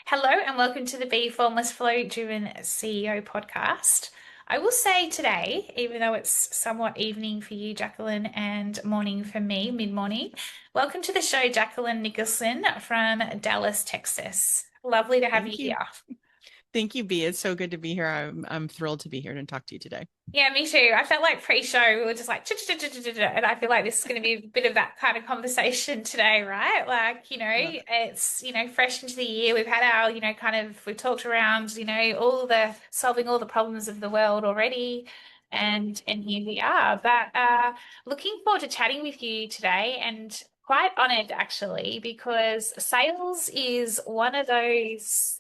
Hello and welcome to the Be Formless Flow Driven CEO podcast. I will say today, even though it's somewhat evening for you, Jacqueline, and morning for me, mid-morning, welcome to the show, Jacquelyn Nicholson from Dallas, Texas. Lovely to have you Thank here. you. Thank you, B. It's so good to be here. I'm thrilled to be here and talk to you today. Yeah, me too. I felt like pre-show we were just like, and I feel like this is going to be a bit of that kind of conversation today, right? Like, Love it. it's, fresh into the year. We've had our, we've talked around, all the solving all the problems of the world already. And here we are. But looking forward to chatting with you today and quite honored actually, because sales is one of those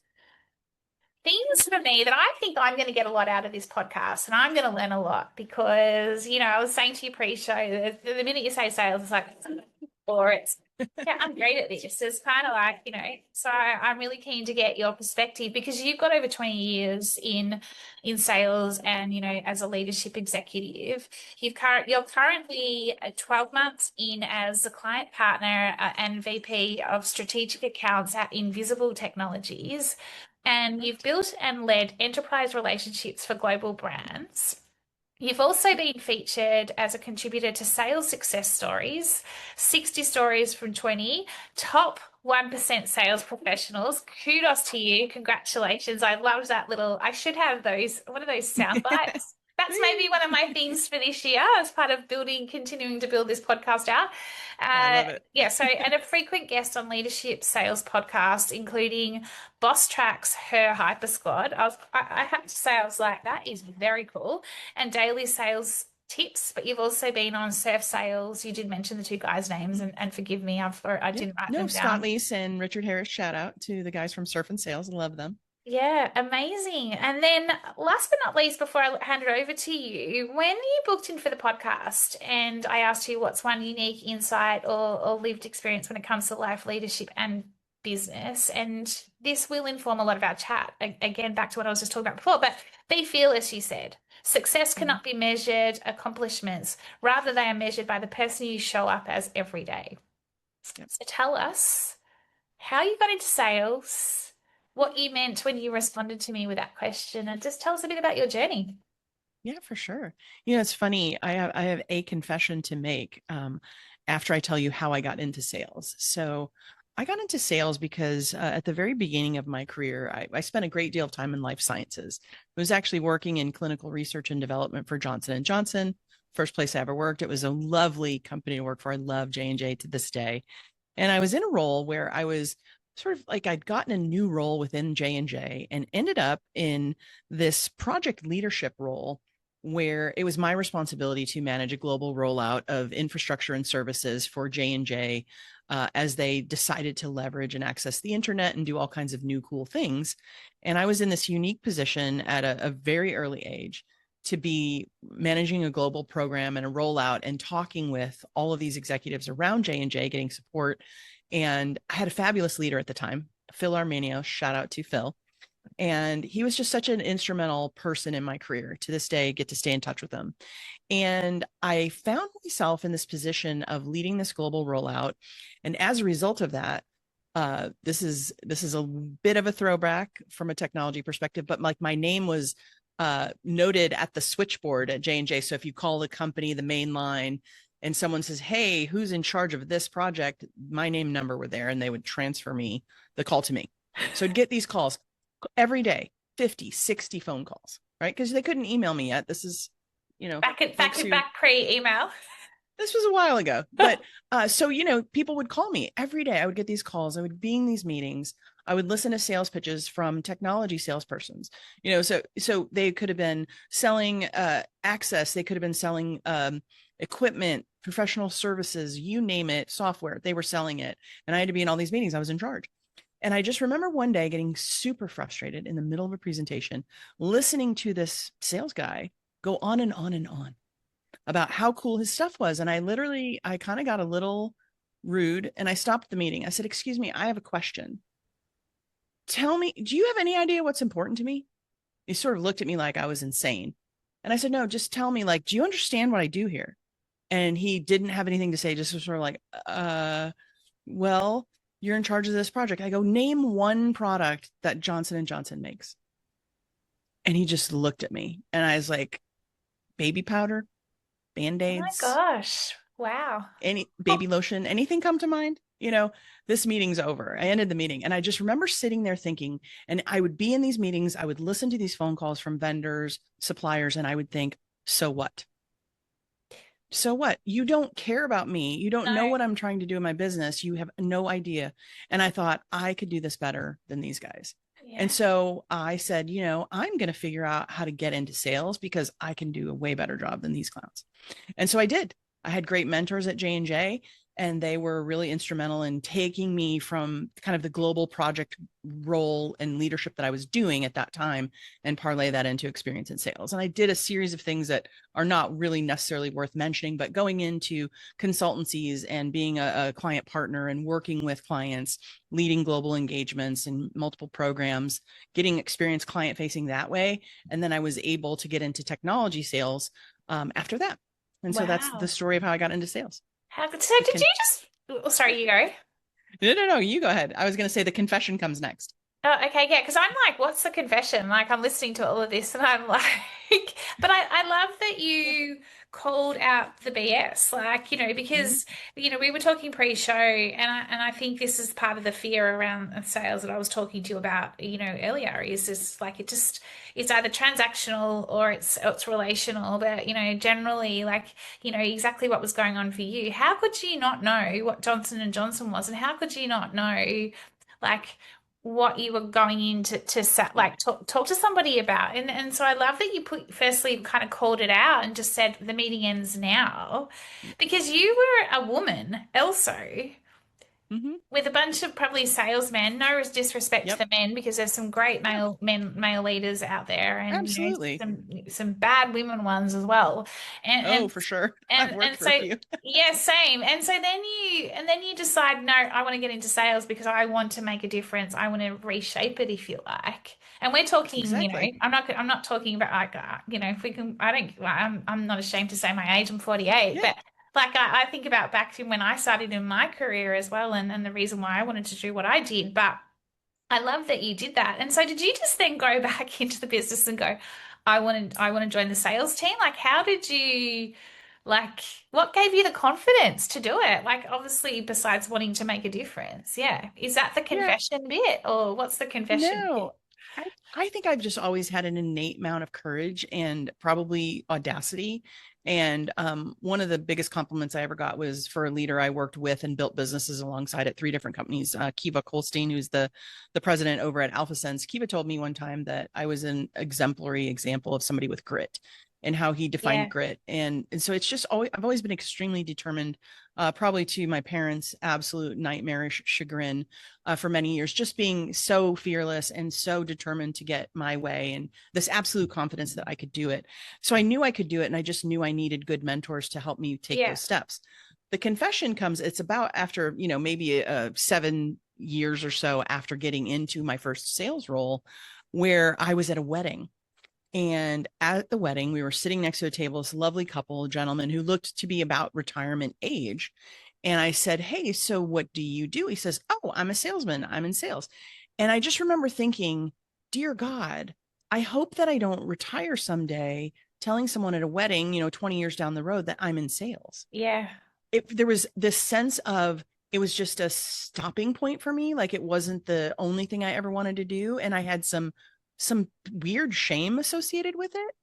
things for me that I think I'm going to get a lot out of this podcast and I'm going to learn a lot because, I was saying to you pre-show, the minute you say sales, it's like, or it's, yeah, I'm great at this. It's kind of like, so I'm really keen to get your perspective because you've got over 20 years in sales and, as a leadership executive, you're currently 12 months in as a client partner and VP of strategic accounts at Invisible Technologies. And you've built and led enterprise relationships for global brands. You've also been featured as a contributor to Sales Success Stories, 60 Stories from 20, top 1% sales professionals. Kudos to you. Congratulations. I loved that little, I should have those, what are those sound bites? That's maybe one of my themes for this year as part of continuing to build this podcast out. I love it. Yeah, so, and a frequent guest on leadership sales podcasts, including Boss Track's Her Hyper Squad. I have to say, I was like, that is very cool. And daily sales tips, but you've also been on Surf Sales. You did mention the two guys' names, and forgive me, I Yeah. didn't write No, them Scott down. Leese and Richard Harris, shout out to the guys from Surf and Sales. I love them. Yeah, amazing. And then last but not least, before I hand it over to you, when you booked in for the podcast and I asked you what's one unique insight or lived experience when it comes to life leadership and business, and this will inform a lot of our chat. Again, back to what I was just talking about before, but be fearless, you said. Success Mhm. cannot be measured, accomplishments. Rather, they are measured by the person you show up as every day. Yep. So tell us how you got into sales, what you meant when you responded to me with that question, and just tell us a bit about your journey. Yeah, for sure. It's funny. I have a confession to make after I tell you how I got into sales. So I got into sales because at the very beginning of my career, I spent a great deal of time in life sciences. I was actually working in clinical research and development for Johnson and Johnson. First place I ever worked. It was a lovely company to work for. I love J&J to this day. And I was in a role where I was sort of like I'd gotten a new role within J&J and ended up in this project leadership role where it was my responsibility to manage a global rollout of infrastructure and services for J&J as they decided to leverage and access the internet and do all kinds of new cool things. And I was in this unique position at a very early age to be managing a global program and a rollout and talking with all of these executives around J&J, getting support. And I had a fabulous leader at the time, Phil Armenio. Shout out to Phil. And he was just such an instrumental person in my career. To this day, I get to stay in touch with him. And I found myself in this position of leading this global rollout. And as a result of that, this is a bit of a throwback from a technology perspective, but like my name was noted at the switchboard at J&J. So if you call the company, the main line, and someone says, "Hey, who's in charge of this project?" My name and number were there, and they would transfer me the call to me. So I'd get these calls every day, 50, 60 phone calls, right? Because they couldn't email me yet. This is, Back folks to who back pre-email. this was a while ago, but so people would call me every day. I would get these calls. I would be in these meetings. I would listen to sales pitches from technology salespersons. So they could have been selling access. They could have been selling equipment, professional services, you name it, software. They were selling it, and I had to be in all these meetings. I was in charge. And I just remember one day getting super frustrated in the middle of a presentation, listening to this sales guy go on and on and on about how cool his stuff was. And I kind of got a little rude and I stopped the meeting. I said, "Excuse me, I have a question. Tell me, do you have any idea what's important to me?" He sort of looked at me like I was insane. And I said, "No, just tell me, like, do you understand what I do here?" And he didn't have anything to say, just was sort of like, well, you're in charge of this project. I go, name one product that Johnson and Johnson makes. And he just looked at me and I was like, baby powder, Oh my band-aids, gosh. Wow. any baby lotion, anything come to mind? This meeting's over. I ended the meeting and I just remember sitting there thinking, and I would be in these meetings, I would listen to these phone calls from vendors, suppliers, and I would think, so what? So what? You don't care about me. You don't know No. what I'm trying to do in my business. You have no idea. And I thought I could do this better than these guys. And Yeah. so I said, I'm going to figure out how to get into sales because I can do a way better job than these clowns. And so I did. I had great mentors at J&J, and they were really instrumental in taking me from kind of the global project role and leadership that I was doing at that time and parlay that into experience in sales. And I did a series of things that are not really necessarily worth mentioning, but going into consultancies and being a client partner and working with clients, leading global engagements and multiple programs, getting experience client facing that way. And then I was able to get into technology sales after that. And so that's the Wow. story of how I got into sales. How good. So The did con- you just, oh, sorry, you go. no, you go ahead. I was going to say the confession comes next. Oh, okay, yeah, because I'm like, what's the confession? Like, I'm listening to all of this and I'm like, but I love that you called out the BS, like, Mm-hmm. because, we were talking pre-show and I think this is part of the fear around sales that I was talking to you about, earlier is this like, it's either transactional or it's relational, but, generally like, exactly what was going on for you. How could you not know what Johnson and Johnson was? And how could you not know, like, what you were going in Yeah. like talk to somebody about. And so I love that you put firstly kind of called it out and just said the meeting ends now because you were a woman also Mm-hmm. with a bunch of probably salesmen. No disrespect to Yep. the men because there's some great Yeah. male leaders out there, and Absolutely. some bad women ones as well. And Oh, for sure. I've worked and for so a few. yeah, same. And so then you decide, no, I want to get into sales because I want to make a difference. I want to reshape it, if you like. And we're talking, Exactly. I'm not talking about like, if we can, I don't, I'm not ashamed to say my age. I'm 48, Yeah. but like I think about back to when I started in my career as well, and the reason why I wanted to do what I did. But I love that you did that. And so did you just then go back into the business and go, I want to join the sales team? Like how did you like what gave you the confidence to do it? Like obviously besides wanting to make a difference. Yeah. Is that the Yeah. confession bit or what's the confession bit? No, I think I've just always had an innate amount of courage and probably audacity. And one of the biggest compliments I ever got was for a leader I worked with and built businesses alongside at three different companies. Kiva Kolstein, who's the president over at AlphaSense. Kiva told me one time that I was an exemplary example of somebody with grit and how he defined Yeah. grit. And so it's just always, I've always been extremely determined, probably to my parents' absolute nightmarish chagrin for many years, just being so fearless and so determined to get my way and this absolute confidence that I could do it. So I knew I could do it. And I just knew I needed good mentors to help me take Yeah. those steps. The confession comes, it's about after, maybe 7 years or so after getting into my first sales role, where I was at a wedding. And at the wedding, we were sitting next to a table, this lovely couple, gentleman who looked to be about retirement age. And I said, "Hey, so what do you do?" He says, "Oh, I'm a salesman. I'm in sales." And I just remember thinking, dear God, I hope that I don't retire someday telling someone at a wedding, 20 years down the road that I'm in sales. Yeah. There was this sense of it was just a stopping point for me. Like it wasn't the only thing I ever wanted to do. And I had some weird shame associated with it.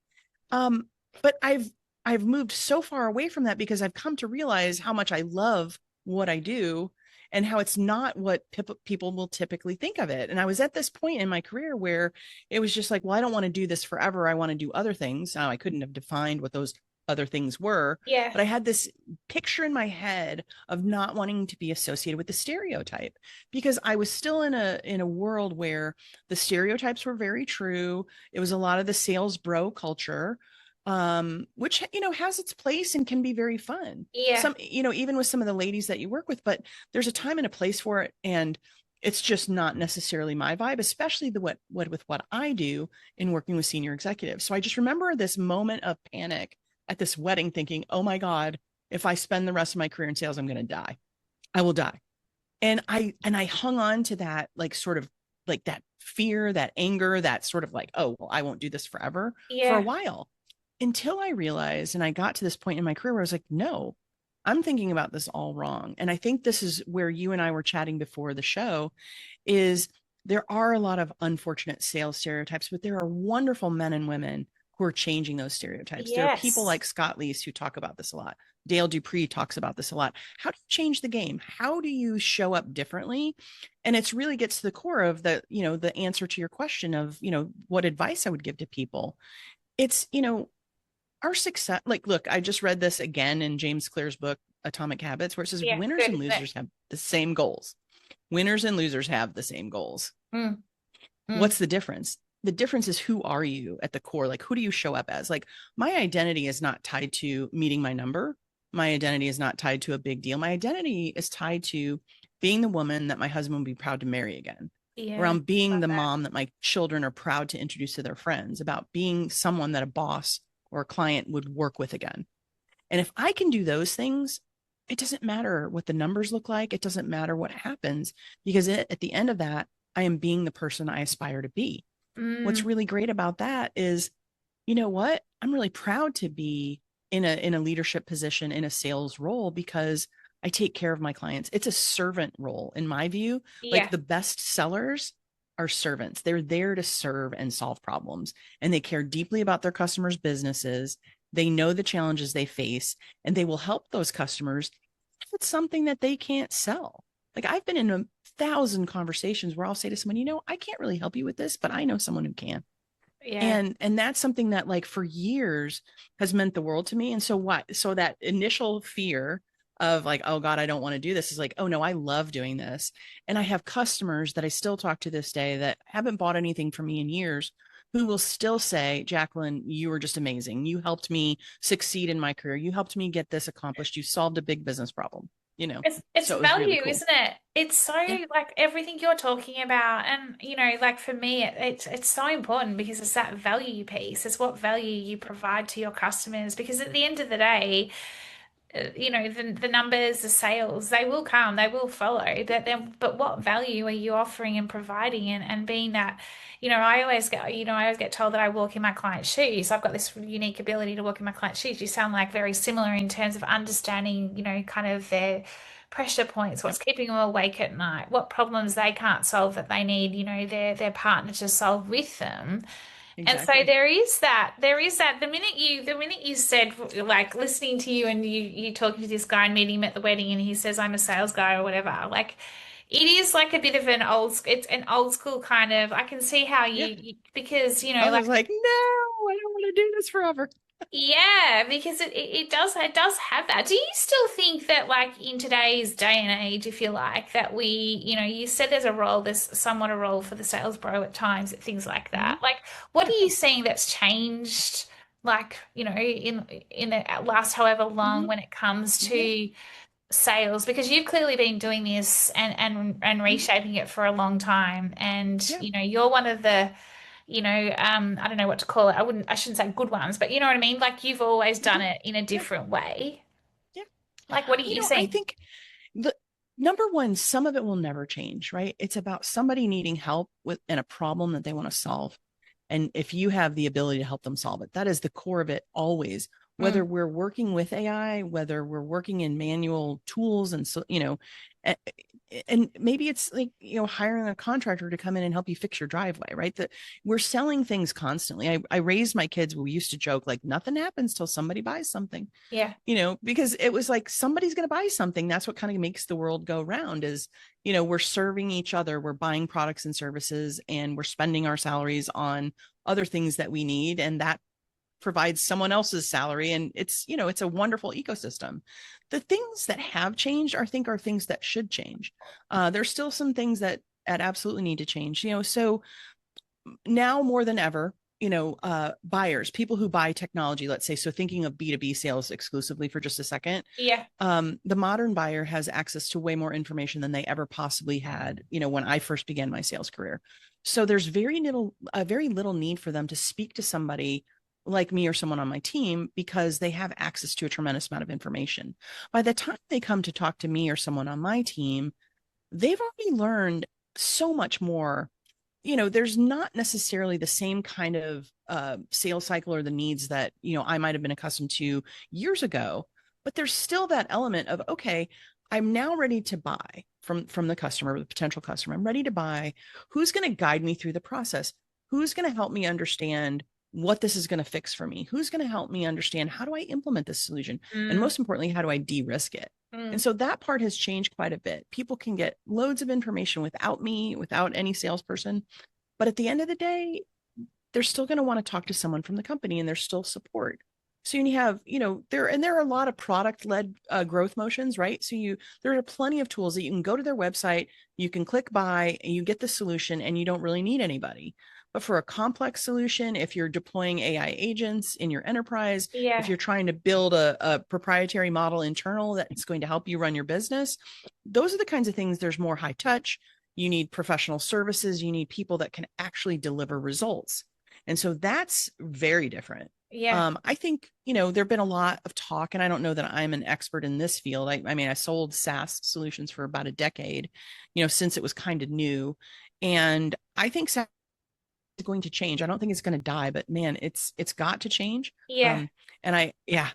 Um, but I've moved so far away from that because I've come to realize how much I love what I do and how it's not what people will typically think of it. And I was at this point in my career where it was just like, well, I don't want to do this forever. I want to do other things. Now, I couldn't have defined what those other things were, Yeah. but I had this picture in my head of not wanting to be associated with the stereotype because I was still in a world where the stereotypes were very true. It was a lot of the sales bro culture, which has its place and can be very fun. Yeah. Some, even with some of the ladies that you work with, but there's a time and a place for it, and it's just not necessarily my vibe, especially the what with what I do in working with senior executives. So I just remember this moment of panic at this wedding, thinking, "Oh my God, if I spend the rest of my career in sales, I'm going to die. I will die." And I hung on to that, like, sort of like that fear, that anger, that sort of like, oh, well, I won't do this forever, for a Yeah. while, until I realized, and I got to this point in my career where I was like, no, I'm thinking about this all wrong. And I think this is where you and I were chatting before the show, is there are a lot of unfortunate sales stereotypes, but there are wonderful men and women who are changing those stereotypes. There are people Yes. like Scott Leese who talk about this a lot. Dale Dupree talks about this a lot. How do you change the game? How do you show up differently? And it's really gets to the core of the answer to your question of, what advice I would give to people. It's, our success. Like, look, I just read this again in James Clear's book, Atomic Habits, where it says Yeah. winners Good, and isn't it? losers have the same goals. Winners and losers have the same goals. Mm, mm. What's the difference? The difference is, who are you at the core? Like, who do you show up as? Like, my identity is not tied to meeting my number. My identity is not tied to a big deal. My identity is tied to being the woman that my husband would be proud to marry again, Yeah. around being Love the that. mom that my children are proud to introduce to their friends, about being someone that a boss or a client would work with again. And if I can do those things, it doesn't matter what the numbers look like. It doesn't matter what happens, because at the end of that, I am being the person I aspire to be. What's Mm, really great about that is, you know what? I'm really proud to be in a leadership position, in a sales role, because I take care of my clients. It's a servant role in my view. Like, yeah. the best sellers are servants. They're there to serve and solve problems, and they care deeply about their customers' businesses. They know the challenges they face, and they will help those customers if it's something that they can't sell. Like, I've been in 1,000 conversations where I'll say to someone, I can't really help you with this, but I know someone who can. Yeah. And that's something that, like, for years has meant the world to me. And so that initial fear of, like, oh God, I don't want to do this, is like, oh no, I love doing this. And I have customers that I still talk to this day that haven't bought anything from me in years, who will still say, Jacquelyn, you were just amazing. You helped me succeed in my career. You helped me get this accomplished. You solved a big business problem. It's So it was really value, cool. isn't it? It's so Yeah, like everything you're talking about, and like for me, it's so important because it's that value piece. It's what value you provide to your customers. Because at the end of the day, the numbers, the sales, they will come, they will follow. But what value are you offering and providing, and being that, I always get told that I walk in my client's shoes. I've got this unique ability to walk in my client's shoes. You sound like very similar in terms of understanding, kind of their pressure points, yep, what's keeping them awake at night, what problems they can't solve that they need, their partner to solve with them. And so exactly. there is that the minute you said, like, listening to you and you talking to this guy and meeting him at the wedding, and he says I'm a sales guy or whatever, like, it is like a bit of it's an old school kind of. I can see how Yeah. because I like, was like, no, I don't want to do this forever. yeah, because it does have that. Do you still think that, like, in today's day and age, if you like, that you said there's somewhat a role for the sales bro at times, things like Mm-hmm. that. Like, what Yeah. are you seeing that's changed, like, in the last however long, Mm-hmm. when it comes Yeah. to sales? Because you've clearly been doing this and Mm-hmm. reshaping it for a long time, and Yeah. you're one of the I don't know what to call it. I shouldn't say good ones, but you know what I mean? Like, you've always done Mm-hmm. it in a Yeah. different way. Yeah. Like, what are you I seeing? think the number one, some of it will never change, right? It's about somebody needing help with in a problem that they want to solve. And if you have the ability to help them solve it, that is the core of it always. Whether Mm, we're working with AI, whether we're working in manual tools, and a- and maybe it's like, hiring a contractor to come in and help you fix your driveway, right? That we're selling things constantly. I raised my kids. We used to joke, like, nothing happens till somebody buys something, yeah. because it was like, somebody's going to buy something. That's what kind of makes the world go round, is, we're serving each other, we're buying products and services, and we're spending our salaries on other things that we need. And that provides someone else's salary. And it's a wonderful ecosystem. The things that have changed, I think, are things that should change. There's still some things that absolutely need to change, so now more than ever, buyers, people who buy technology, let's say, so thinking of B2B sales exclusively for just a second, Yeah. the modern buyer has access to way more information than they ever possibly had, when I first began my sales career. So there's very little need for them to speak to somebody like me or someone on my team, because they have access to a tremendous amount of information. By the time they come to talk to me or someone on my team, they've already learned so much more. There's not necessarily the same kind of sales cycle or the needs that, I might have been accustomed to years ago, but there's still that element of, okay, I'm now ready to buy from the customer, the potential customer. I'm ready to buy. Who's going to guide me through the process? Who's going to help me understand what this is going to fix for me? Who's going to help me understand how do I implement this solution? And Mm, most importantly, how do I de-risk it? And mm. so that part has changed quite a bit. People can get loads of information without me, without any salesperson. But at the end of the day, they're still going to want to talk to someone from the company and there's still support. So you have, there are a lot of product led growth motions, right? So there are plenty of tools that you can go to their website, you can click buy, and you get the solution, and you don't really need anybody. But for a complex solution, if you're deploying AI agents in your enterprise, if Yeah. you're trying to build a proprietary model internal that's going to help you run your business, those are the kinds of things. There's more high touch. You need professional services. You need people that can actually deliver results. And so that's very different. Yeah. I think, there have been a lot of talk, and I don't know that I'm an expert in this field. I mean, I sold SaaS solutions for about a decade, since it was kind of new. And I think SaaS is going to change. I don't think it's going to die, but man, it's got to change. Yeah. And yeah,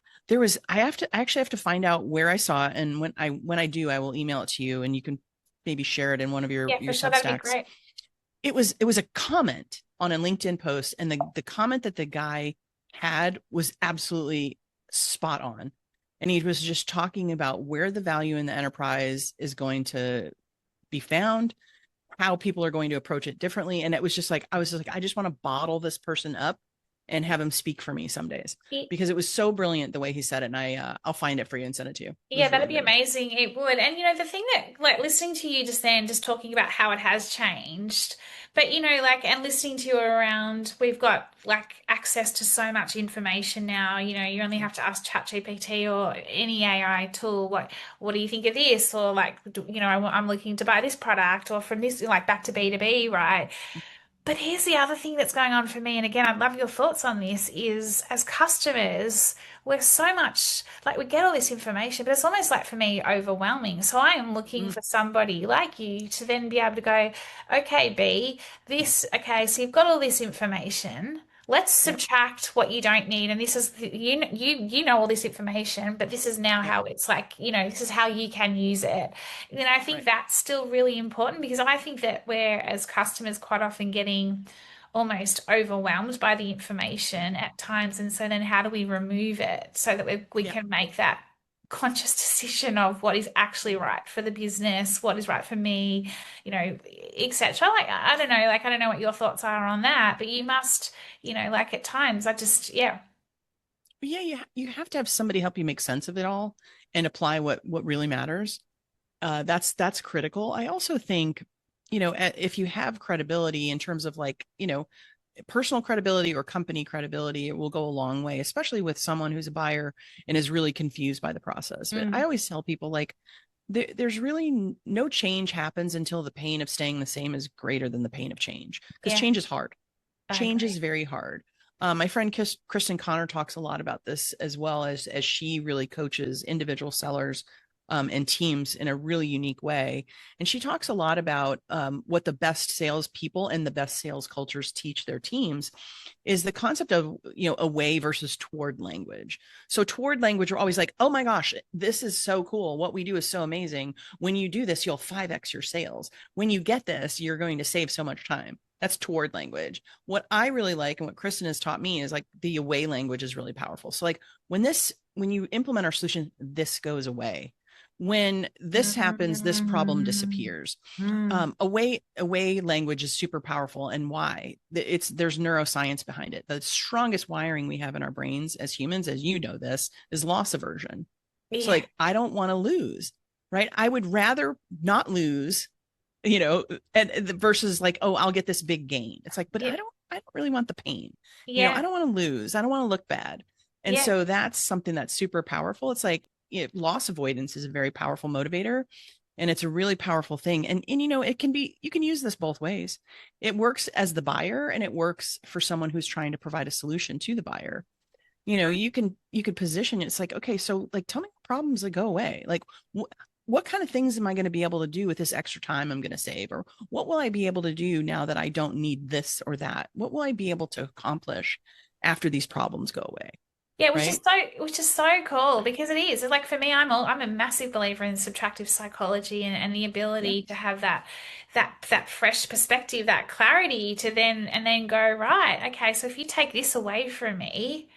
I actually have to find out where I saw it. And when I do, I will email it to you and you can maybe share it in one of Yeah, your for sure. That'd be Substacks. great. It was a comment on a LinkedIn post, and the comment that the guy had was absolutely spot on. And he was just talking about where the value in the enterprise is going to be found, how people are going to approach it differently. And it was just like, I was just like, I just want to bottle this person up and have him speak for me some days, because it was so brilliant the way he said it. And I'll find it for you and send it to you. It Yeah, was that'd really be good. amazing. It would. And the thing that like listening to you just then, just talking about how it has changed, but like and listening to you around, we've got like access to so much information now. You only have to ask ChatGPT or any AI tool, what do you think of this? Or like, I'm looking to buy this product or from this, like back to B2B, right? But here's the other thing that's going on for me, and again, I'd love your thoughts on this, is as customers, we're so much like we get all this information, but it's almost like for me overwhelming. So I am looking Mm, for somebody like you to then be able to go, okay, B, okay, so you've got all this information. Let's yep. subtract what you don't need, and this is you know all this information, but this is now Yep. how it's like, this is how you can use it. I think Right. that's still really important because I think that we're, as customers, quite often getting almost overwhelmed by the information at times. And so then how do we remove it so that we Yep. can make that conscious decision of what is actually right for the business, what is right for me, etc. Like, I don't know, like, I don't know what your thoughts are on that, but you must, like at times I just, yeah. Yeah, you have to have somebody help you make sense of it all and apply what really matters. That's critical. I also think, if you have credibility in terms of like, personal credibility or company credibility, it will go a long way, especially with someone who's a buyer and is really confused by the process. But I Mm, always tell people like there's really no change happens until the pain of staying the same is greater than the pain of change, because yeah, change is hard. I Change agree. is very hard. My friend Kristen Connor talks a lot about this, as well as she really coaches individual sellers and teams in a really unique way. And she talks a lot about what the best salespeople and the best sales cultures teach their teams is the concept of, away versus toward language. So toward language, we're always like, oh my gosh, this is so cool. What we do is so amazing. When you do this, you'll 5x your sales. When you get this, you're going to save so much time. That's toward language. What I really like and what Kristen has taught me is like the away language is really powerful. So like when you implement our solution, this goes away. When this happens, this problem Mm, disappears. mm, Away language is super powerful. And why? There's neuroscience behind it. The strongest wiring we have in our brains as humans, as you know this, is loss aversion. So yeah, like I don't want to lose, right? I would rather not lose, you know, and versus like, oh, I'll get this big gain. It's like, but yeah, I don't really want the pain. I yeah, don't want to lose. I don't want to look bad. And yeah. so that's something that's super powerful. It's like loss avoidance is a very powerful motivator, and it's a really powerful thing. And it can be, you can use this both ways. It works as the buyer and it works for someone who's trying to provide a solution to the buyer. You could position it. It's like, okay, so like tell me problems that go away. Like what kind of things am I going to be able to do with this extra time I'm going to save? Or what will I be able to do now that I don't need this or that? What will I be able to accomplish after these problems go away? Yeah, Right. which is so cool because it is. Like for me, I'm a massive believer in subtractive psychology and the Yeah. ability to have that fresh perspective, that clarity to then go, right, okay, so if you take this away from me,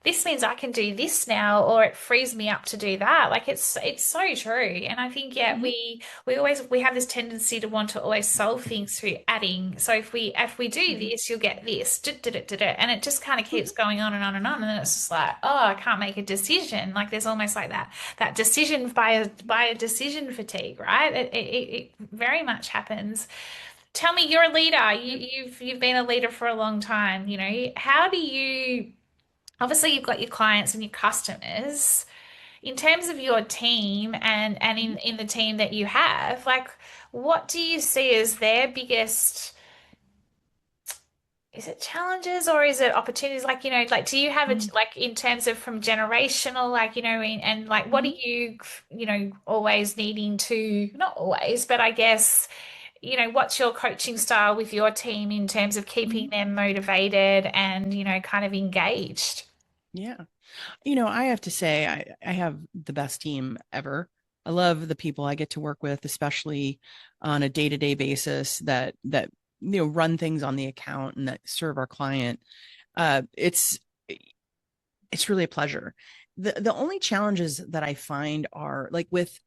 this means I can do this now, or it frees me up to do that. Like it's so true. And I think yeah, Mm-hmm. we have this tendency to want to always solve things through adding. So if we do Mm-hmm. this, you'll get this. And it just kind of keeps Mm-hmm. going on and on and on. And then it's just like, oh, I can't make a decision. Like there's almost like that decision by a decision fatigue, right? It very much happens. Tell me, you're a leader. You've been a leader for a long time. How do you obviously you've got your clients and your customers in terms of your team and Mm-hmm. in the team that you have, like what do you see as their biggest, is it challenges or is it opportunities, like like do you have it like in terms of from generational, like and like what are Mm-hmm. you always needing to, not always, but I guess what's your coaching style with your team in terms of keeping Mm-hmm. them motivated and kind of engaged? Yeah. I have to say, I have the best team ever. I love the people I get to work with, especially on a day-to-day basis that run things on the account and that serve our client. It's really a pleasure. The only challenges that I find are like with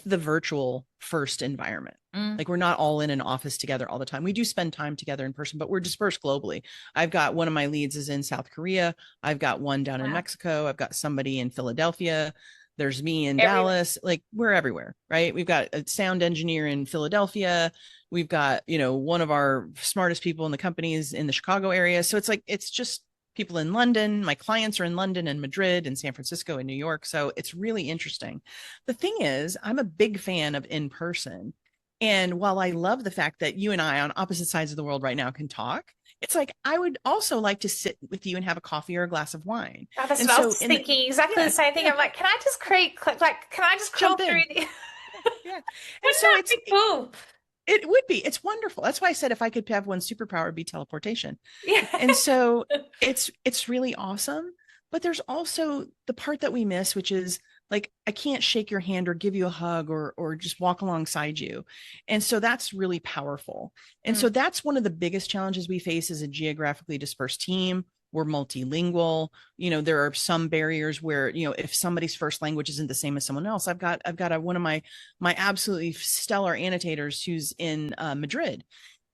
the virtual first environment. Mm. Like we're not all in an office together all the time. We do spend time together in person, but we're dispersed globally. I've got one of my leads is in South Korea. I've got one down in Wow. Mexico. I've got somebody in Philadelphia. There's me in Everywhere. Dallas. Like we're everywhere, right? We've got a sound engineer in Philadelphia. We've got, one of our smartest people in the company is in the Chicago area. So it's like, it's just people in London. My clients are in London and Madrid and San Francisco and New York. So it's really interesting. The thing is, I'm a big fan of in person. And while I love the fact that you and I on opposite sides of the world right now can talk, it's like I would also like to sit with you and have a coffee or a glass of wine. Oh, that's And what I was so just in the thinking. Exactly the yeah, same thing. yeah, I'm like, can I just can I just crawl jump through in. the Yeah, yeah. And Wouldn't so that be cool? it would be, it's wonderful. That's why I said if I could have one superpower, it'd be teleportation. Yeah. And so it's really awesome, but there's also the part that we miss, which is like I can't shake your hand or give you a hug or just walk alongside you. And so that's really powerful. And Mm, so that's one of the biggest challenges we face as a geographically dispersed team. We're multilingual. There are some barriers where, if somebody's first language isn't the same as someone else. I've got one of my absolutely stellar annotators who's in Madrid,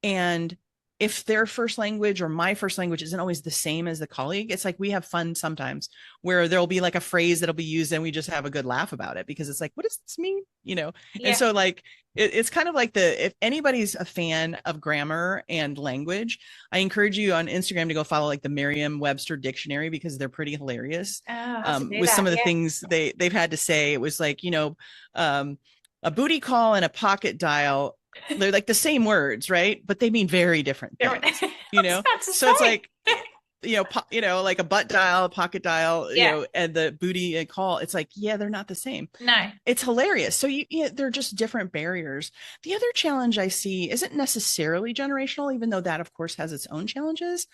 and if their first language or my first language isn't always the same as the colleague, it's like we have fun sometimes where there'll be like a phrase that'll be used and we just have a good laugh about it because it's like, what does this mean? And yeah. so like it's kind of like if anybody's a fan of grammar and language, I encourage you on Instagram to go follow like the Merriam-Webster dictionary because they're pretty hilarious. Oh, I have to do With some that. of the Yeah. things they've had to say, it was like, um, a booty call and a pocket dial, they're like the same words, right? But they mean very different I things, was about to So it's say. like, like a butt dial, a pocket dial, Yeah. and the booty and call. It's like, yeah, they're not the same. No. It's hilarious. So they're just different barriers. The other challenge I see isn't necessarily generational, even though that, of course, has its own challenges.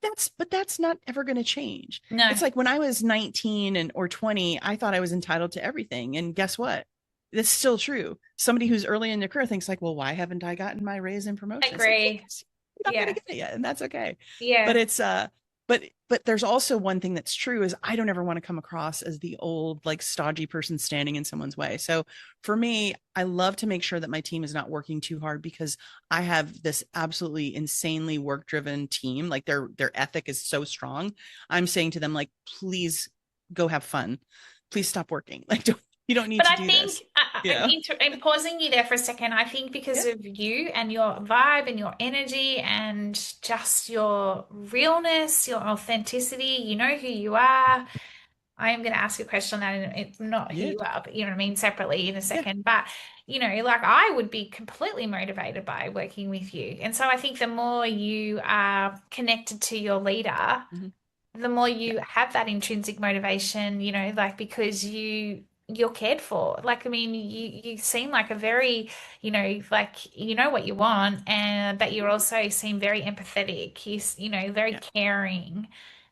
But that's not ever going to change. No. It's like when I was 19 or 20, I thought I was entitled to everything. And guess what? That's still true. Somebody who's early in their career thinks like, well, why haven't I gotten my raise and promotion? It's like, yeah, Agree. you're not going to Yeah. get it yet, and that's okay. But Yeah. it's but there's also one thing that's true is I don't ever want to come across as the old like stodgy person standing in someone's way. So for me, I love to make sure that my team is not working too hard because I have this absolutely insanely work driven team. Like their ethic is so strong. I'm saying to them like, please go have fun. Please stop working. Like you don't need But to I do think this. You know? I'm pausing you there for a second. I think because Yeah. of you and your vibe and your energy and just your realness, your authenticity, you know who you are. I am going to ask you a question on that, and it's not who Yeah. you are, but you know what I mean, separately in a Yeah. second. But like I would be completely motivated by working with you. And so I think the more you are connected to your leader, Mhm. the more Yeah. you have that intrinsic motivation, like because you're cared for. Like, I mean, you seem like a very, like you know what you want, and but you also seem very empathetic. Very Yeah. caring.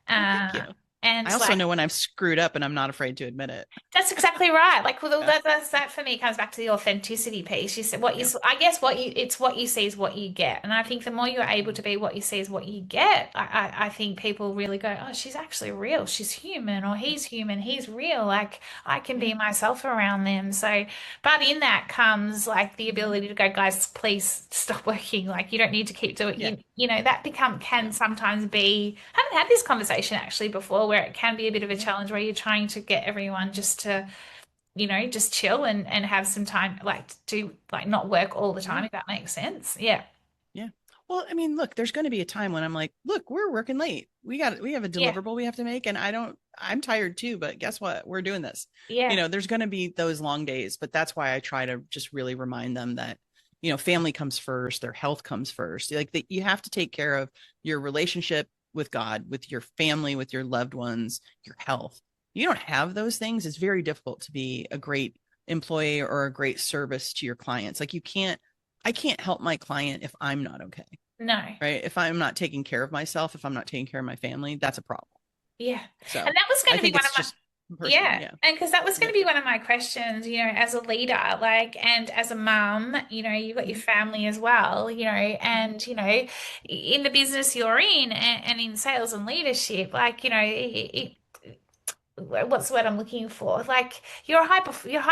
Well, thank you. Uh, I and also like know when I've screwed up and I'm not afraid to admit it. that's exactly right. Like, well, Yeah. that for me comes back to the authenticity piece. You said Yeah. I guess it's what you see is what you get. And I think the more you're able to be what you see is what you get, I think people really go, oh, she's actually real. She's human, or Yeah. he's human. He's real. Like, I can Yeah. be myself around them. So, but in that comes like the ability to go, guys, please stop working. Like, you don't need to keep doing, Yeah. that can Yeah. sometimes be, I haven't had this conversation actually before where it can be a bit of a Yeah. challenge where you're trying to get everyone just to, just chill and have some time, like to like not work all the time, Yeah. if that makes sense. Yeah. Yeah. Well, I mean, look, there's going to be a time when I'm like, look, we're working late. We have a Yeah. deliverable we have to make. And I'm tired too, but guess what? We're doing this. Yeah. There's going to be those long days, but that's why I try to just really remind them that, family comes first, their health comes first. Like that you have to take care of your relationship with God, with your family, with your loved ones, your health. You don't have those things. It's very difficult to be a great employee or a great service to your clients. Like I can't help my client if I'm not okay, No. right? If I'm not taking care of myself, if I'm not taking care of my family, that's a problem. Yeah. So And that was going I to be think one it's of my, just personal. yeah. Yeah. And because that was going Yeah. to be one of my questions, as a leader, like, and as a mum, you've got your Mhm. family as well, Mhm. and, in the business you're in and in sales and leadership, like, what's the word I'm looking for? Like you're high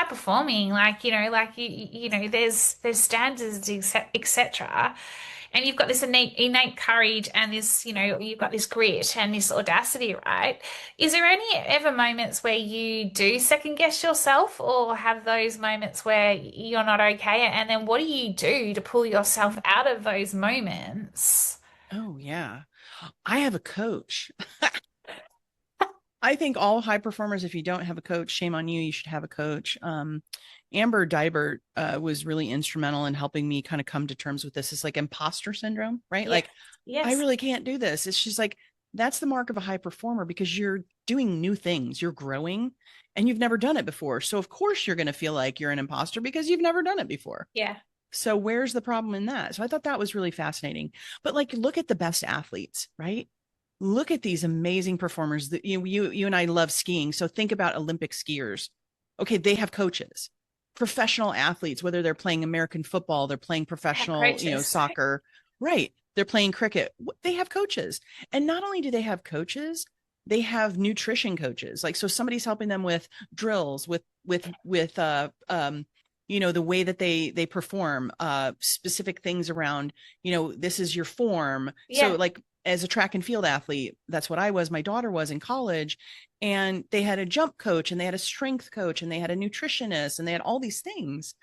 performing, like like there's standards, etc. And you've got this innate courage and this you've got this grit and this audacity, right? Is there any ever moments where you do second guess yourself or have those moments where you're not okay? And then what do you do to pull yourself Mhm. out of those moments? Oh, yeah. I have a coach. I think all high performers, if you don't have a coach, shame on you. You should have a coach. Amber Dibert was really instrumental in helping me kind of come to terms with this. It's like imposter syndrome, right? Yes. Like, I Yes. really can't do this. It's just like, that's the mark of a high performer because you're doing new things, you're growing, and you've never done it before. So, of course, you're going to feel like you're an imposter because you've never done it before. Yeah. So, where's the problem in that? So, I thought that was really fascinating. But, like, look at the best athletes, right? Look at these amazing performers that you and I love skiing. So think about Olympic skiers. Okay, they have coaches. Professional athletes, whether they're playing American football, they're playing Have professional, coaches. soccer, right? They're playing cricket. They have coaches. And not only do they have coaches, they have nutrition coaches. Like so somebody's helping them with drills, with the way that they perform specific things around this is your form. So Yeah. like as a track and field athlete, that's what I was. My daughter was in college, and they had a jump coach, and they had a strength coach, and they had a nutritionist, and they had all these things.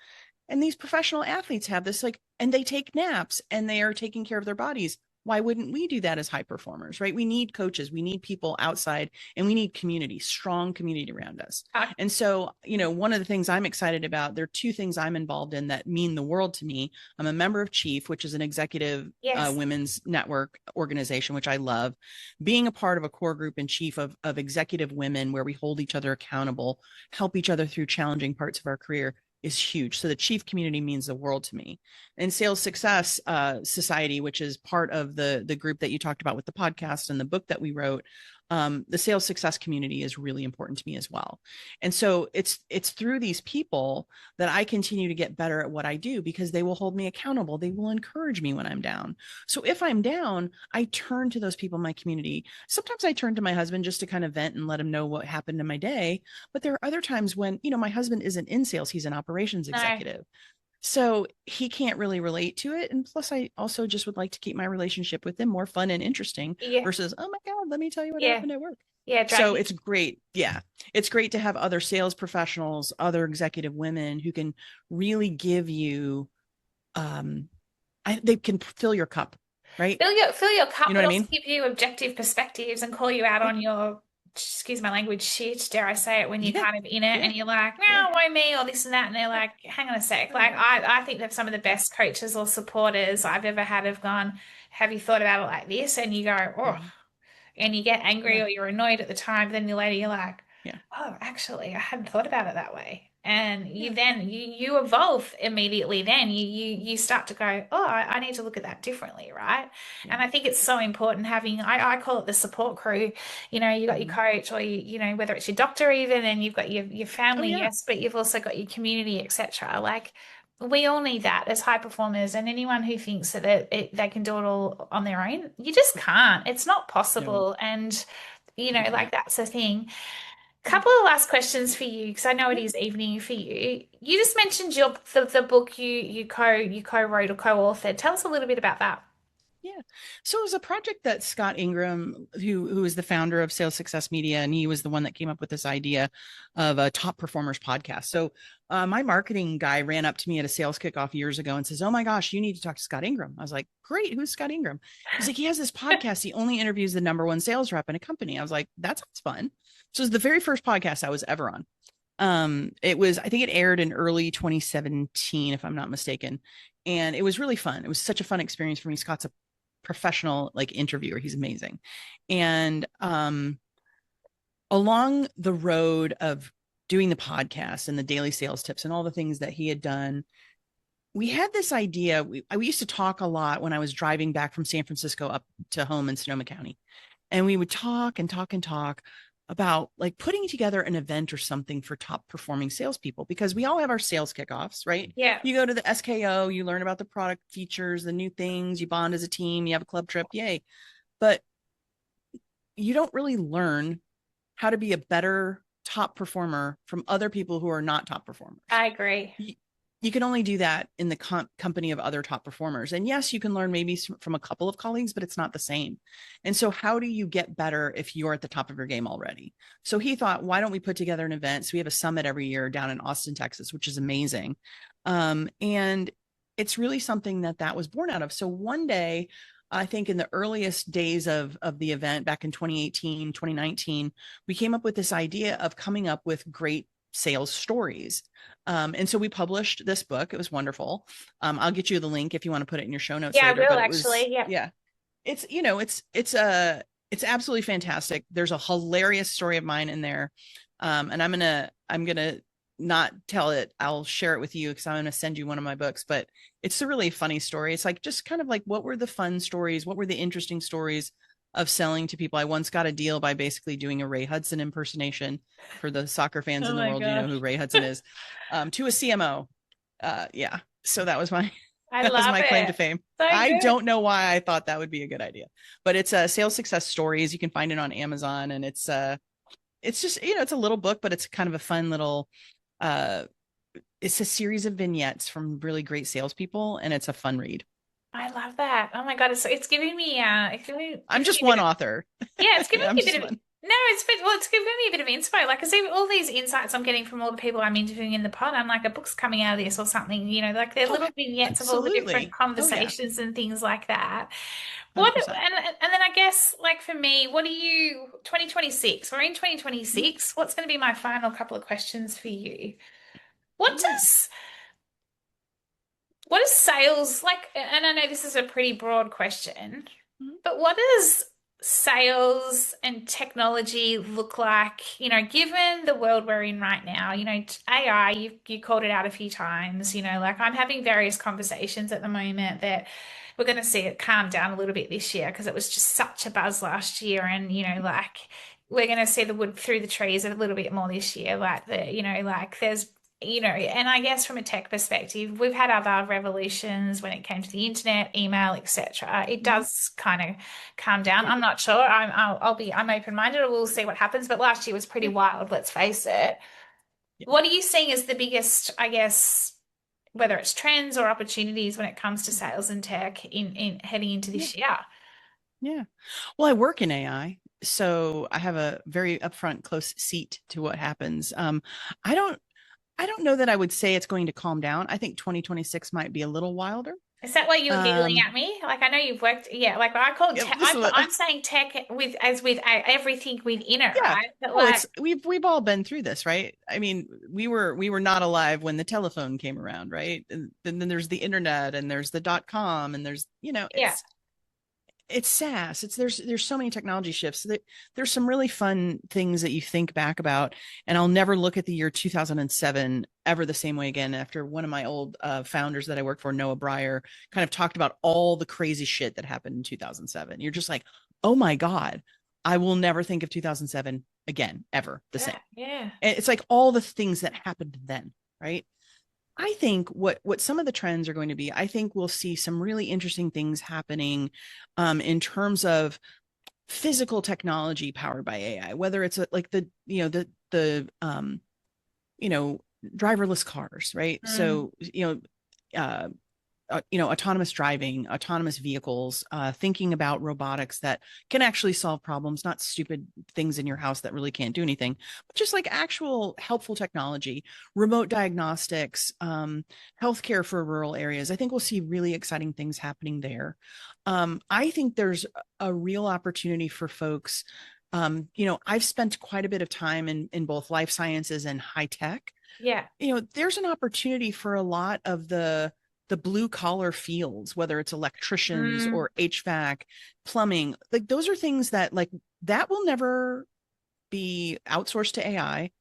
And these professional athletes have this, like, and they take naps and they are taking care of their bodies. Why wouldn't we do that as high performers, right? We need coaches, we need people outside, and we need community, strong community around us. Uh, And so, one of the things I'm excited about, there are two things I'm involved in that mean the world to me. I'm a member of Chief, which is an executive yes. women's network organization, which I love. Being a part of a core group in Chief of executive women where we hold each other accountable, help each other through challenging parts of our career is huge. So the Chief community means the world to me. And Sales Success Society, which is part of the group that you talked about with the podcast and the book that we wrote, the sales success community is really important to me as well. And so it's through these people that I continue to get better at what I do because they will hold me accountable. They will encourage me when I'm down. So if I'm down, I turn to those people in my community. Sometimes I turn to my husband just to kind of vent and let him know what happened in my day. But there are other times when, my husband isn't in sales, he's an operations No. executive. So he can't really relate to it. And plus, I also just would like to keep my relationship with him more fun and interesting Yeah. versus, oh my God, let me tell you what Yeah. happened at work. Yeah. So Dragging. it's great. Yeah. It's great to have other sales professionals, other executive women who can really give you, they can fill your cup, right? Fill your You cup, know but what I also mean? give you objective perspectives and call you out Yeah. on your, excuse my language, shit, dare I say it, when you're Yeah. kind of in it Yeah. and you're like, Yeah. no, why me, or this and that, and they're like, hang on a sec. Like I think that some of the Yeah. best coaches or supporters I've ever had have gone, have you thought about it like this? And you go, oh, Mhm. and you get angry Yeah. or you're annoyed at the time, but then later you're like, Yeah. oh, actually, I hadn't thought about it that way. And Yeah. you evolve immediately. Then you start to go, oh, I need to look at that differently, right? Yeah. And I think it's so important having, I call it the support crew. You got your Mhm. coach, or whether it's your doctor even, and you've got your Oh family, yeah. yes, but you've also got your community, etc. Like we all need that as high performers, and anyone who thinks that they can do it all on their own, you just can't. It's not No, possible, and you can't. like that's the thing. Yeah. Couple of last questions for you because I know it Yeah. is evening for you. You just mentioned the book you co-wrote or co-authored. Tell us a little bit about that. Yeah. So it was a project that Scott Ingram, who is the founder of Sales Success Media, and he was the one that came up with this idea of a top performers podcast. So my marketing guy ran up to me at a sales kickoff years ago and says, "Oh my gosh, you need to talk to Scott Ingram." I was like, "Great, who's Scott Ingram?" He's like, "He has this podcast. He only interviews the number one sales rep in a company." I was like, "That sounds fun." So it was the very first podcast I was ever on. It was, I think it aired in early 2017, if I'm not mistaken. And it was really fun. It was such a fun experience for me. Scott's a professional like interviewer. He's amazing. And along the road of doing the podcast and the daily sales tips and all the things that he had done, we had this idea. We used to talk a lot when I was driving back from San Francisco up to home in Sonoma County. And we would talk and talk and talk about like putting together an event or something for top performing salespeople because we all have our sales kickoffs, right? Yeah, You go to the SKO, you learn about the product features, the new things, you bond as a team, you have a club trip, yay. But you don't really learn how to be a better top performer from other people who are not top performers. I agree. You can only do that in the company of other top performers. And yes, you can learn maybe from a couple of colleagues, but it's not the same. And so, how do you get better if you're at the top of your game already? So, he thought, why don't we put together an event? So, we have a summit every year down in Austin, Texas, which is amazing. And it's really something that was born out of. So, one day, I think in the earliest days of the event back in 2018, 2019, we came up with this idea of coming up with great sales stories. And so we published this book. It was wonderful. I'll get you the link if you want to put it in your show notes Yeah, I later, will but it was, actually. Yeah. yeah, it's absolutely fantastic. There's a hilarious story of mine in there. And I'm gonna not tell it. I'll share it with you because I'm going to send you one of my books, but it's a really funny story. It's like, just kind of like, what were the fun stories? What were the interesting stories of selling to people? I once got a deal by basically doing a Ray Hudson impersonation for the soccer fans Oh in the my world. You know gosh. who Ray Hudson is, to a CMO. Yeah. So that was my, I that was love my claim to it. fame. So I good. don't know why I thought that would be a good idea, but it's a sales success stories. You can find it on Amazon, and it's just, it's a little book, but it's kind of a fun little, uh, it's a series of vignettes from really great salespeople, and it's a fun read. I love that. Oh my God, it's giving me I'm giving me just a bit one of author. yeah, it's giving I'm me a just bit of one. no, it's giving me a bit of insight. Like I see all these insights I'm getting from all the people I'm interviewing in the pod. I'm like a book's coming out of this or something, like they're Oh, little vignettes of all the different absolutely. Oh yeah, conversations and things like that. What 100%. and then I guess like for me, what do you 2026? We're in Mhm. 2026. What's going to be my final couple of questions for you? What Yeah. does what is sales like? And I know this is a pretty broad question, Mhm. but what does sales and technology look like, given the world we're in right now? AI, you called it out a few times, like I'm having various conversations at the moment that we're going to see it calm down a little bit this year because it was just such a buzz last year. And, like we're going to see the wood through the trees a little bit more this year. Like like there's and I guess from a tech perspective, we've had other revolutions when it came to the internet, email, etc. It Mhm. does kind of calm down. Yeah. I'm not sure. I'm open-minded. We'll see what happens. But last year was pretty Yeah. wild, let's face it. Yeah. What are you seeing as the biggest, I guess, whether it's trends or opportunities when it comes to sales and tech in heading into Yeah. this year? Yeah. Well, I work in AI, so I have a very upfront, close seat to what happens. I don't, I don't know that I would say it's going to calm down. I think 2026 might be a little wilder. Is that why you were giggling Um, at me? Like I know you've worked, yeah. Like I call yeah, tech, just a little. I'm saying tech with everything within it, Yeah. right? But Well, like, it's we've all been through this, right? I mean, we were not alive when the telephone came around, right? And then there's the internet and there's the dot com and there's, yeah, it's SaaS. There's so many technology shifts. There's some really fun things that you think back about, and I'll never look at the year 2007 ever the same way again. After one of my old founders that I worked for, Noah Breyer, kind of talked about all the crazy shit that happened in 2007. You're just like, oh my god, I will never think of 2007 again ever the Yeah, same. yeah. And it's like all the things that happened then, right? I think what some of the trends are going to be, I think we'll see some really interesting things happening in terms of physical technology powered by AI, whether it's like the you know driverless cars, right? Mm, So autonomous driving, autonomous vehicles, thinking about robotics that can actually solve problems, not stupid things in your house that really can't do anything, but just like actual helpful technology, remote diagnostics, healthcare for rural areas. I think we'll see really exciting things happening there. I think there's a real opportunity for folks. I've spent quite a bit of time in both life sciences and high tech. yeah. There's an opportunity for a lot of the blue collar fields, whether it's electricians Mm, or HVAC, plumbing. Like those are things that like that will never be outsourced to AI,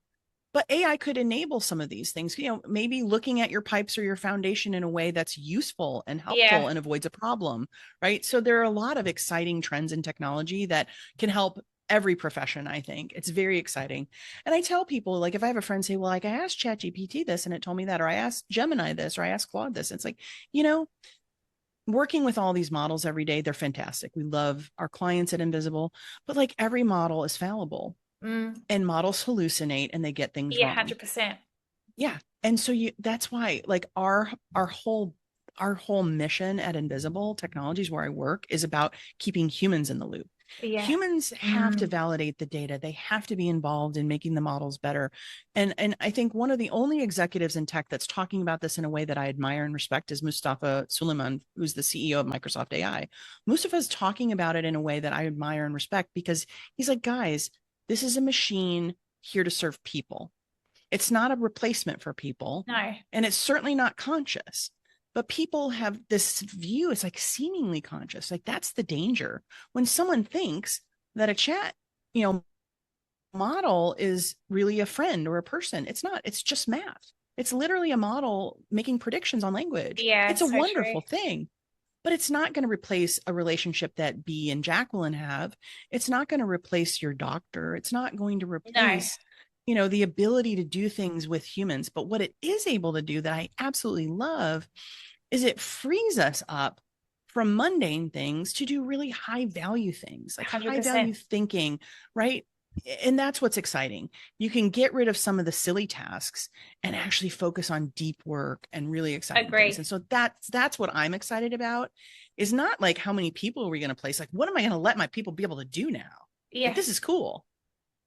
but AI could enable some of these things. Maybe looking at your pipes or your foundation in a way that's useful and yeah. helpful and avoids a problem, right? So there are a lot of exciting trends in technology that can help every profession. I think it's very exciting. And I tell people, like, if I have a friend say, well, like I asked ChatGPT this and it told me that, or I asked Gemini this, or I asked Claude this, it's like, you know, working with all these models every day, they're fantastic. We love our clients at Invisible, but like every model is fallible Mm, and models hallucinate and they get things yeah, wrong. 100%. Yeah. And so that's why like our whole mission at Invisible Technologies where I work is about keeping humans in the loop. Yeah. Humans have to Mm, validate the data. They have to be involved in making the models better. And I think one of the only executives in tech that's talking about this in a way that I admire and respect is Mustafa Suleiman, who's the CEO of Microsoft AI. Mustafa is talking about it in a way that I admire and respect because he's like, guys, this is a machine here to serve people. It's not a replacement for people, no. and it's certainly not conscious. But people have this view, it's like seemingly conscious. Like that's the danger. When someone thinks that a chat, you know, model is really a friend or a person, it's not, it's just math. It's literally a model making predictions on language. Yeah, It's a so true. wonderful thing, but it's not going to replace a relationship that B and Jacquelyn have. It's not going to replace your doctor. It's not going to No. replace, the ability to do things with humans. But what it is able to do that I absolutely love is it frees us up from mundane things to do really high value things, like high 100%. value thinking, right? And that's what's exciting. You can get rid of some of the silly tasks and actually focus on deep work and really exciting things. Agree. And so that's what I'm excited about is not like how many people are we going to place? Like, what am I going to let my people be able to do now? Like, Yeah. this is cool,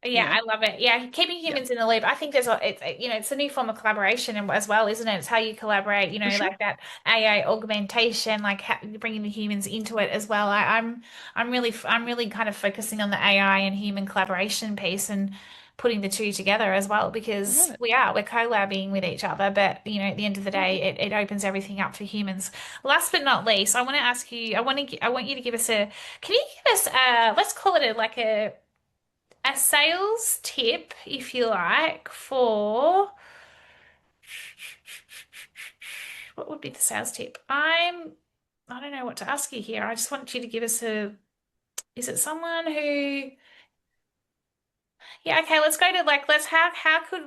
you Yeah, know? I love it. Yeah, keeping Yeah, humans in the loop. I think it's a new form of collaboration as well, isn't it? It's how you collaborate, for sure. like that AI augmentation, like bringing the humans into it as well. I'm really kind of focusing on the AI and human collaboration piece and putting the two together as well I love because it. we're collabing with each other, but at the end of the Yeah. day, it opens everything up for humans. Last but not least, I want to ask you, I want you to give us can you give us let's call it a sales tip, if you like, for what would be the sales tip? I don't know what to ask you here. I just want you to give us is it someone who, yeah, okay, let's go to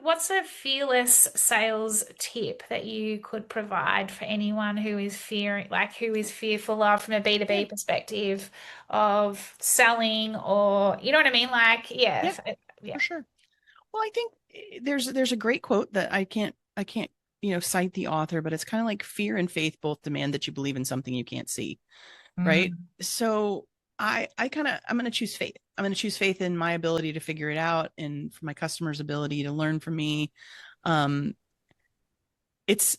what's a fearless sales tip that you could provide for anyone who is fearful of from a Yeah. B2B perspective of selling or, you know what I mean? Like, yeah, Yeah, yeah. for sure. Well, I think there's a great quote that I can't cite the author, but it's kind of like fear and faith both demand that you believe in something you can't see, right? Mm. So I'm going to choose faith. I'm going to choose faith in my ability to figure it out and for my customers' ability to learn from me. Um, it's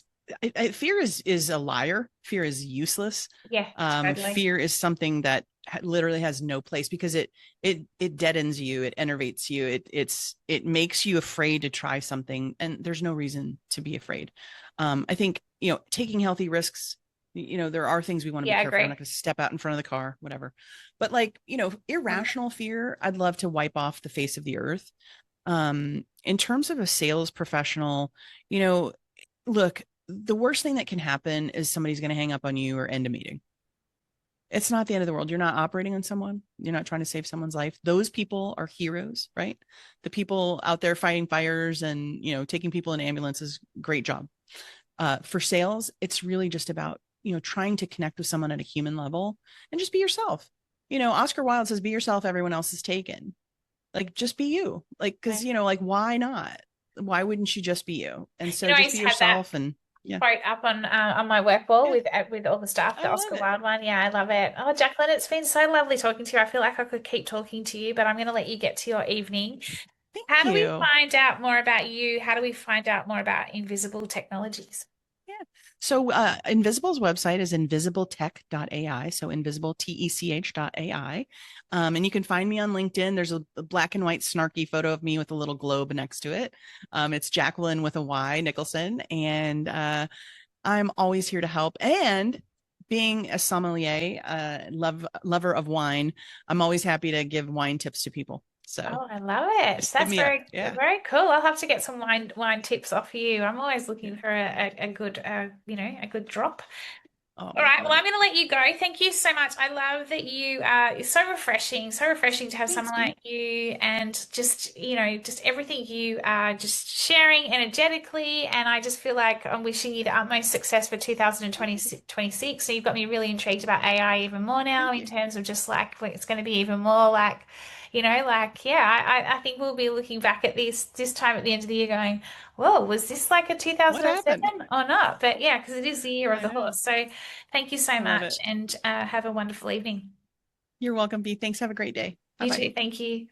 fear is a liar. Fear is useless. Yeah, totally. Fear is something that literally has no place because it deadens you, it enervates you, it makes you afraid to try something, and there's no reason to be afraid. I think taking healthy risks There are things we want to be Yeah, I careful. We're not agree. going to step out in front of the car, whatever. But like, irrational fear, I'd love to wipe off the face of the earth. In terms of a sales professional, you know, look, the worst thing that can happen is somebody's going to hang up on you or end a meeting. It's not the end of the world. You're not operating on someone. You're not trying to save someone's life. Those people are heroes, right? The people out there fighting fires and, taking people in ambulances, great job. For sales, it's really just about, trying to connect with someone at a human level and just be yourself. Oscar Wilde says, be yourself, everyone else is taken. Like, just be you. Like, because, like, why not? Why wouldn't you just be you? And so I just used be to have that yourself. And yeah, quote up on my work wall yeah, with all the stuff, I the love Oscar it. Wilde one. Yeah, I love it. Oh, Jacqueline, it's been so lovely talking to you. I feel like I could keep talking to you, but I'm going to let you get to your evening. Thank How do we you. find out more about you? How do we find out more about invisible technologies? Yeah. So Invisible's website is invisibletech.ai. So invisible.tech.ai. And you can find me on LinkedIn. There's a black and white snarky photo of me with a little globe next to it. It's Jacquelyn with a Y, Nicholson. And I'm always here to help. And being a sommelier, lover of wine, I'm always happy to give wine tips to people. So Oh, I love it. just hit That's me up. very, Yeah. very cool. I'll have to get some wine tips off you. I'm always looking for a good, a good drop. All Oh, right. I Well, love I'm it. going to let you go. Thank you so much. I love that you it's so refreshing to have Thanks, someone B. like you and just, just everything you are just sharing energetically. And I just feel like I'm wishing you the utmost success for Thank you. 2026. So you've got me really intrigued about AI even more now Thank in you. terms of just like it's going to be even more like, yeah, I think we'll be looking back at this time at the end of the year going, whoa, was this like a What happened? 2007 or not? But yeah, because it is the year of I the know. horse. So thank you so I love much it. and have a wonderful evening. You're welcome, B. Thanks. Have a great day. Bye You bye. too. Thank you.